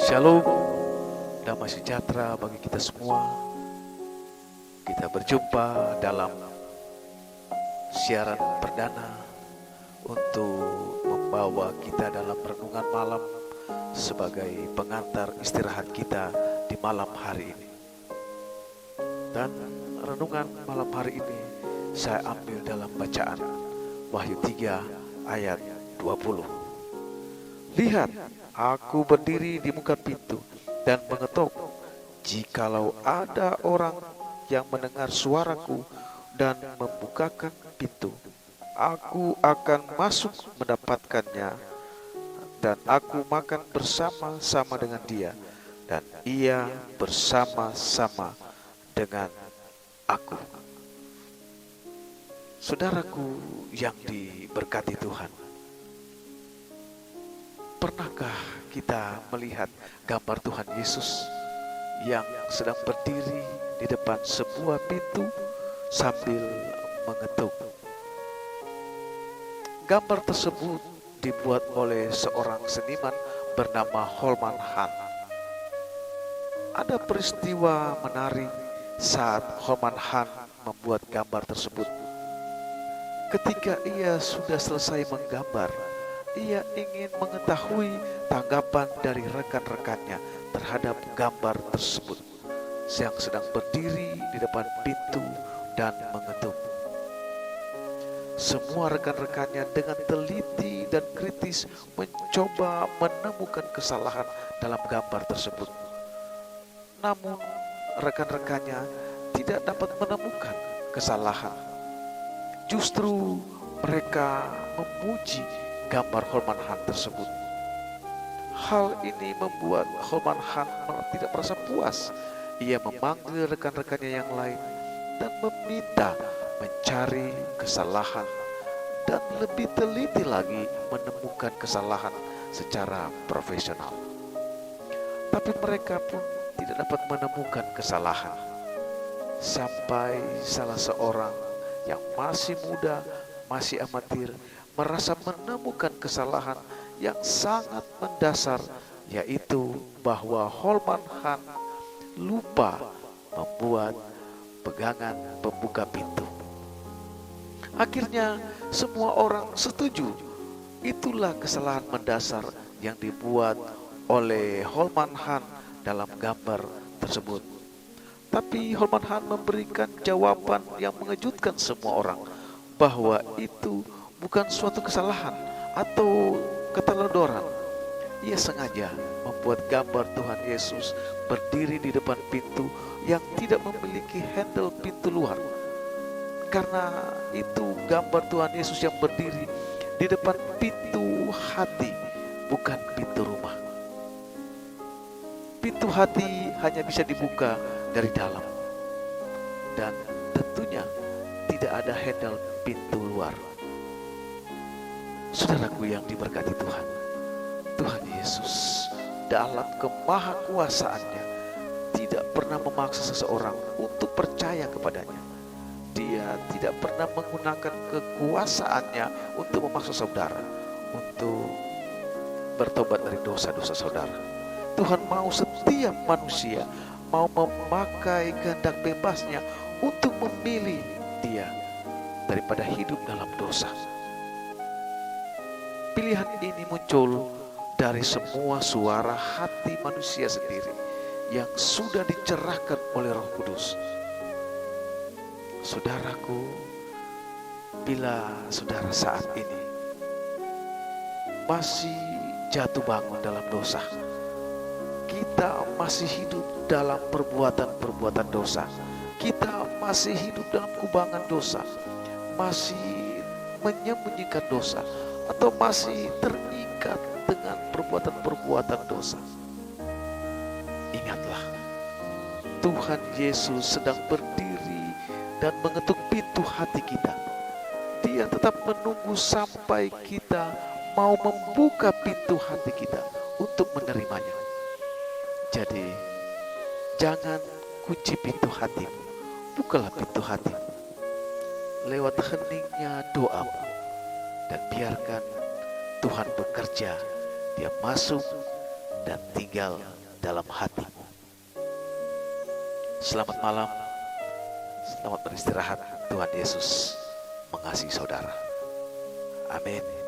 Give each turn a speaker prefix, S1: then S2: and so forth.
S1: Shalom, damai sejahtera bagi kita semua. Kita berjumpa dalam siaran perdana untuk membawa kita dalam renungan malam sebagai pengantar istirahat kita di malam hari ini. Dan renungan malam hari ini saya ambil dalam bacaan Wahyu 3 ayat 20. Lihat, aku berdiri di muka pintu dan mengetuk. Jikalau ada orang yang mendengar suaraku dan membukakan pintu, aku akan masuk mendapatkannya, dan aku makan bersama-sama dengan dia, dan ia bersama-sama dengan aku. Saudaraku yang diberkati Tuhan, pernahkah kita melihat gambar Tuhan Yesus yang sedang berdiri di depan sebuah pintu sambil mengetuk? Gambar tersebut dibuat oleh seorang seniman bernama Holman Hunt. Ada peristiwa menarik saat Holman Hunt membuat gambar tersebut. Ketika ia sudah selesai menggambar, ia ingin mengetahui tanggapan dari rekan-rekannya terhadap gambar tersebut yang sedang berdiri di depan pintu dan mengetuk. Semua rekan-rekannya dengan teliti dan kritis mencoba menemukan kesalahan dalam gambar tersebut. Namun rekan-rekannya tidak dapat menemukan kesalahan. Justru mereka memuji gambar Holman Hunt tersebut. Hal ini membuat Holman Hunt tidak merasa puas. Ia memanggil rekan-rekannya yang lain dan meminta mencari kesalahan dan lebih teliti lagi menemukan kesalahan secara profesional. Tapi mereka pun tidak dapat menemukan kesalahan. Sampai salah seorang yang masih muda, masih amatir, merasa menemukan kesalahan yang sangat mendasar, yaitu bahwa Holman Hunt lupa membuat pegangan pembuka pintu. Akhirnya semua orang setuju itulah kesalahan mendasar yang dibuat oleh Holman Hunt dalam gambar tersebut. Tapi Holman Hunt memberikan jawaban yang mengejutkan semua orang, bahwa itu bukan suatu kesalahan atau keteledoran. Ia sengaja membuat gambar Tuhan Yesus berdiri di depan pintu yang tidak memiliki handle pintu luar. Karena itu gambar Tuhan Yesus yang berdiri di depan pintu hati, bukan pintu rumah. Pintu hati hanya bisa dibuka dari dalam, dan tentunya tidak ada handle pintu luar. Saudaraku yang diberkati Tuhan, Tuhan Yesus dalam kemahakuasaannya tidak pernah memaksa seseorang untuk percaya kepadanya. Dia tidak pernah menggunakan kekuasaannya untuk memaksa saudara untuk bertobat dari dosa-dosa saudara. Tuhan mau setiap manusia mau memakai kehendak bebasnya untuk memilih dia daripada hidup dalam dosa. Pilihan ini muncul dari semua suara hati manusia sendiri yang sudah dicerahkan oleh Roh Kudus. Saudaraku, bila saudara saat ini masih jatuh bangun dalam dosa, kita masih hidup dalam perbuatan-perbuatan dosa, kita masih hidup dalam kubangan dosa, masih menyembunyikan dosa, atau masih terikat dengan perbuatan-perbuatan dosa, ingatlah, Tuhan Yesus sedang berdiri dan mengetuk pintu hati kita. Dia tetap menunggu sampai kita mau membuka pintu hati kita untuk menerimanya. Jadi, jangan kunci pintu hatimu, bukalah pintu hatimu lewat heningnya doamu, dan biarkan Tuhan bekerja. Dia masuk dan tinggal dalam hatimu. Selamat malam, selamat beristirahat. Tuhan Yesus mengasihi saudara. Amin.